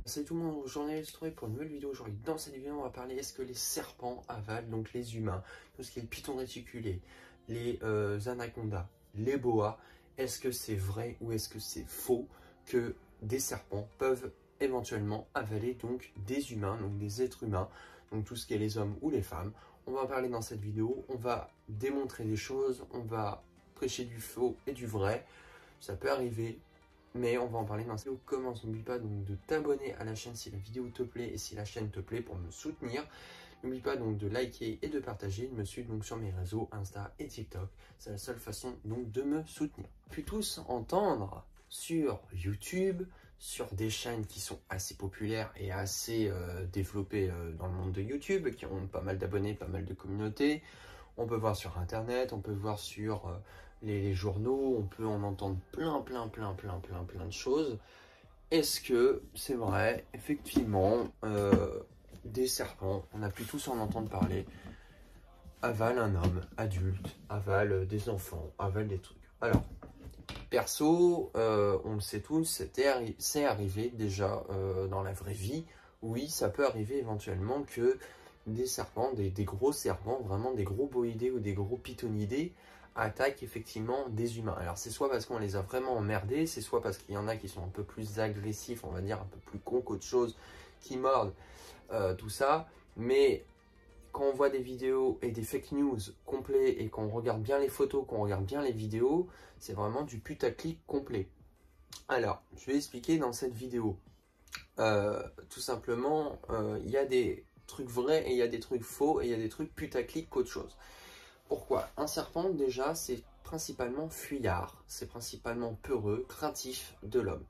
Salut tout le monde, aujourd'hui on se retrouve pour une nouvelle vidéo. Aujourd'hui dans cette vidéo on va parler est-ce que les serpents avalent donc les humains, tout ce qui est le python réticulé, les anacondas, les boas. Est-ce que c'est vrai ou est-ce que c'est faux que des serpents peuvent éventuellement avaler donc des humains, donc des êtres humains, donc tout ce qui est les hommes ou les femmes. On va en parler dans cette vidéo, on va démontrer des choses, on va prêcher du faux et du vrai. Ça peut arriver, mais on va en parler dans cette vidéo. Commence, n'oublie pas donc de t'abonner à la chaîne si la vidéo te plaît et si la chaîne te plaît pour me soutenir. N'oublie pas donc de liker et de partager, de me suivre donc sur mes réseaux Insta et TikTok. C'est la seule façon donc de me soutenir. Puis tous entendre sur YouTube, sur des chaînes qui sont assez populaires et assez développées dans le monde de YouTube, qui ont pas mal d'abonnés, pas mal de communautés. On peut voir sur internet, on peut voir sur les journaux, on peut en entendre plein de choses. Est-ce que c'est vrai, effectivement, des serpents, on a pu tous en entendre parler, avalent un homme adulte, avalent des enfants, avalent des trucs. Alors, perso, on le sait tous, c'est arrivé déjà dans la vraie vie. Oui, ça peut arriver éventuellement que des serpents, des gros serpents, vraiment des gros boïdés ou des gros pythonidés, attaquent effectivement des humains. Alors c'est soit parce qu'on les a vraiment emmerdés, c'est soit parce qu'il y en a qui sont un peu plus agressifs, on va dire un peu plus cons qu'autre chose, qui mordent, tout ça. Mais quand on voit des vidéos et des fake news complets et qu'on regarde bien les photos, qu'on regarde bien les vidéos, c'est vraiment du putaclic complet. Alors, je vais expliquer dans cette vidéo. Tout simplement, il y a des trucs vrais et il y a des trucs faux et il y a des trucs putaclic qu'autre chose. Pourquoi? Un serpent, déjà, c'est principalement fuyard, c'est principalement peureux, craintif de l'homme.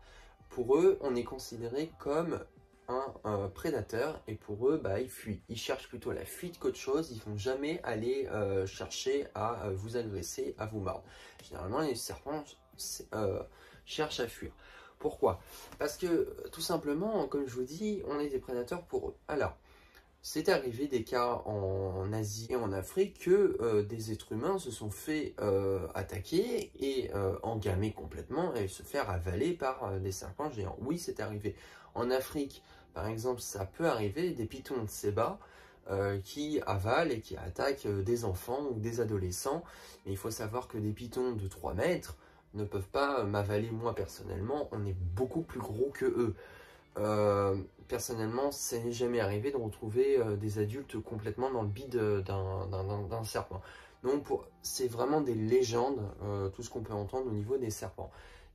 Pour eux, on est considéré comme un prédateur et pour eux, bah, ils fuient. Ils cherchent plutôt la fuite qu'autre chose, ils ne vont jamais aller chercher à vous agresser, à vous mordre. Généralement, les serpents cherchent à fuir. Pourquoi? Parce que, tout simplement, comme je vous dis, on est des prédateurs pour eux. Alors, c'est arrivé des cas en Asie et en Afrique que des êtres humains se sont fait attaquer et engamer complètement et se faire avaler par des serpents géants. Oui, c'est arrivé. En Afrique, par exemple, ça peut arriver des pythons de Séba qui avalent et qui attaquent des enfants ou des adolescents. Mais il faut savoir que des pythons de 3 mètres ne peuvent pas m'avaler moi personnellement. On est beaucoup plus gros que eux. Personnellement, ça n'est jamais arrivé de retrouver des adultes complètement dans le bide d'un serpent. Donc, c'est vraiment des légendes, tout ce qu'on peut entendre au niveau des serpents.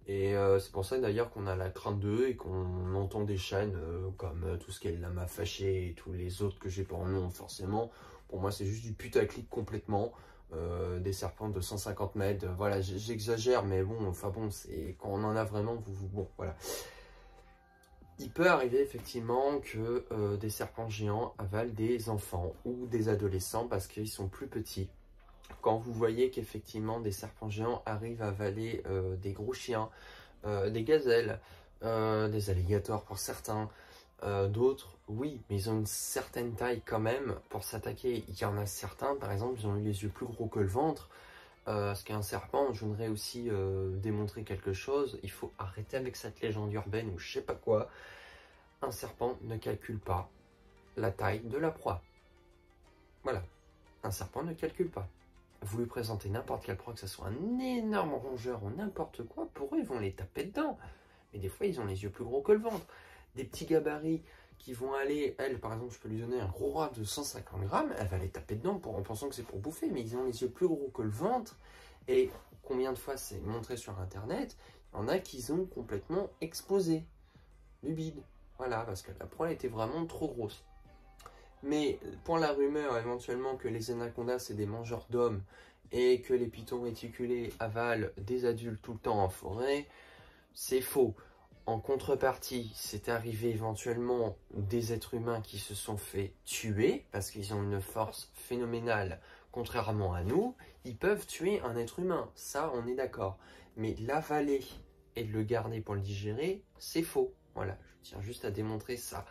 Et c'est pour ça d'ailleurs qu'on a la crainte d'eux et qu'on entend des chaînes comme tout ce qui est Lama Fâché et tous les autres que j'ai pas en nom forcément. Pour moi, c'est juste du putaclic complètement. Des serpents de 150 mètres, voilà, j'exagère, mais bon, enfin bon, c'est quand on en a vraiment, bon, voilà. Il peut arriver effectivement que des serpents géants avalent des enfants ou des adolescents parce qu'ils sont plus petits. Quand vous voyez qu'effectivement des serpents géants arrivent à avaler des gros chiens, des gazelles, des alligators pour certains, d'autres, oui, mais ils ont une certaine taille quand même pour s'attaquer. Il y en a certains, par exemple, ils ont eu les yeux plus gros que le ventre. Ce qu'un serpent, je voudrais aussi démontrer quelque chose. Il faut arrêter avec cette légende urbaine ou je sais pas quoi. Un serpent ne calcule pas la taille de la proie. Voilà, un serpent ne calcule pas. Vous lui présentez n'importe quelle proie, que ce soit un énorme rongeur ou n'importe quoi, pour eux, ils vont les taper dedans. Mais des fois, ils ont les yeux plus gros que le ventre. Des petits gabarits qui vont aller, elle, par exemple, je peux lui donner un gros rat de 150 grammes, elle va les taper dedans en pensant que c'est pour bouffer, mais ils ont les yeux plus gros que le ventre. Et combien de fois c'est montré sur Internet, il y en a qui ont complètement explosé du bide. Voilà, parce que la proie était vraiment trop grosse. Mais pour la rumeur éventuellement que les anacondas c'est des mangeurs d'hommes et que les pythons réticulés avalent des adultes tout le temps en forêt, c'est faux. En contrepartie, c'est arrivé éventuellement des êtres humains qui se sont fait tuer parce qu'ils ont une force phénoménale. Contrairement à nous, ils peuvent tuer un être humain, ça on est d'accord. Mais l'avaler et de le garder pour le digérer, c'est faux. Voilà, je tiens juste à démontrer ça.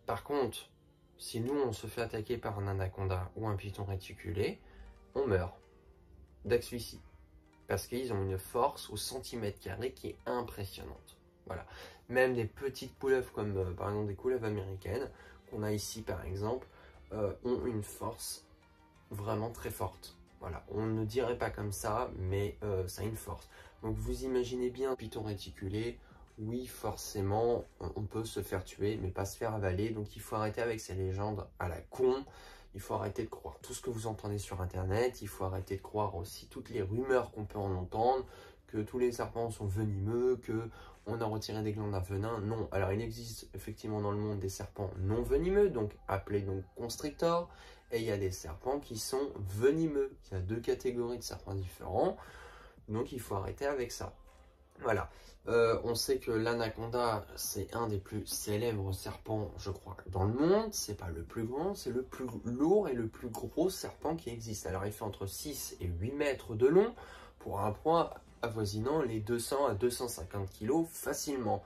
Par contre, si nous on se fait attaquer par un anaconda ou un python réticulé, on meurt d'asphyxie. Parce qu'ils ont une force au centimètre carré qui est impressionnante. Voilà. Même des petites couleuvres comme par exemple des couleuvres américaines qu'on a ici par exemple ont une force vraiment très forte. Voilà, on ne dirait pas comme ça, mais ça a une force. Donc vous imaginez bien, python réticulé, oui forcément on peut se faire tuer, mais pas se faire avaler. Donc il faut arrêter avec ces légendes à la con. Il faut arrêter de croire tout ce que vous entendez sur internet. Il faut arrêter de croire aussi toutes les rumeurs qu'on peut en entendre, que tous les serpents sont venimeux, que on a retiré des glandes à venin. Non, alors il existe effectivement dans le monde des serpents non venimeux, donc appelés donc constrictors. Et il y a des serpents qui sont venimeux. Il y a 2 catégories de serpents différents. Donc il faut arrêter avec ça. Voilà. On sait que l'anaconda, c'est un des plus célèbres serpents, je crois, dans le monde. C'est pas le plus grand, c'est le plus lourd et le plus gros serpent qui existe. Alors il fait entre 6 et 8 mètres de long pour un poids avoisinant les 200 à 250 kg facilement.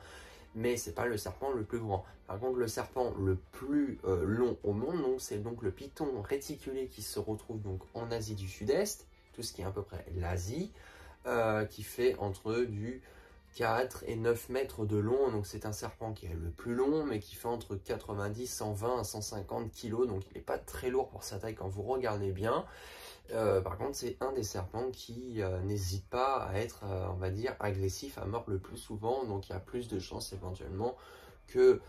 Mais c'est pas le serpent le plus grand. Par contre, le serpent le plus long au monde, c'est donc le python réticulé qui se retrouve donc en Asie du Sud-Est, tout ce qui est à peu près l'Asie, qui fait entre du 4 et 9 mètres de long. Donc c'est un serpent qui est le plus long, mais qui fait entre 90, 120 à 150 kg. Donc il n'est pas très lourd pour sa taille quand vous regardez bien. Par contre, c'est un des serpents qui n'hésite pas à être, on va dire, agressif à mort le plus souvent. Donc, il y a plus de chances éventuellement que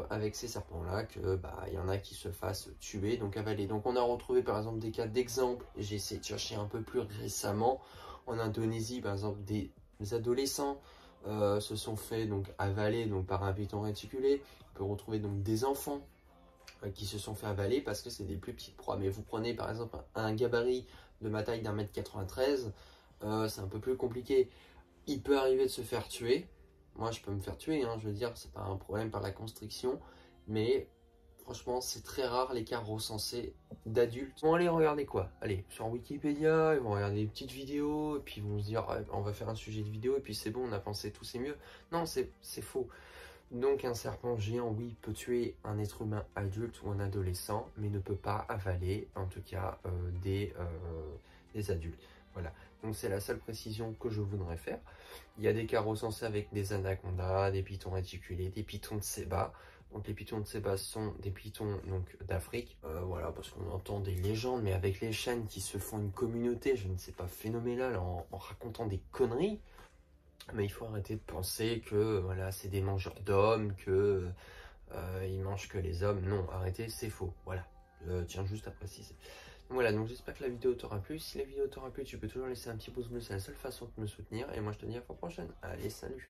avec ces serpents-là, que il y en a qui se fassent tuer, donc avaler. Donc, on a retrouvé par exemple des cas d'exemple. J'ai essayé de chercher un peu plus récemment en Indonésie, par exemple, des adolescents se sont fait donc avaler donc par un python réticulé. On peut retrouver donc des enfants qui se sont fait avaler parce que c'est des plus petites proies. Mais vous prenez par exemple un gabarit de ma taille d'1,93 m, c'est un peu plus compliqué. Il peut arriver de se faire tuer. Moi, je peux me faire tuer, hein, je veux dire, c'est pas un problème par la constriction. Mais franchement, c'est très rare les cas recensés d'adultes. Ils vont aller regarder quoi? Allez, sur Wikipédia, ils vont regarder des petites vidéos, et puis ils vont se dire, ouais, on va faire un sujet de vidéo, et puis c'est bon, on a pensé tout, c'est mieux. Non, c'est faux. Donc un serpent géant, oui, peut tuer un être humain adulte ou un adolescent, mais ne peut pas avaler, en tout cas, des adultes. Voilà, donc c'est la seule précision que je voudrais faire. Il y a des cas recensés avec des anacondas, des pythons réticulés, des pythons de séba. Donc les pythons de séba sont des pythons d'Afrique. Voilà, parce qu'on entend des légendes, mais avec les chaînes qui se font une communauté, je ne sais pas, phénoménale, en racontant des conneries. Mais il faut arrêter de penser que voilà, c'est des mangeurs d'hommes, que ils mangent que les hommes. Non, arrêtez, c'est faux. Voilà, je tiens juste à préciser. Donc voilà, donc j'espère que la vidéo t'aura plu. Si la vidéo t'aura plu, tu peux toujours laisser un petit pouce bleu, c'est la seule façon de me soutenir. Et moi, je te dis à la fois prochaine. Allez, salut!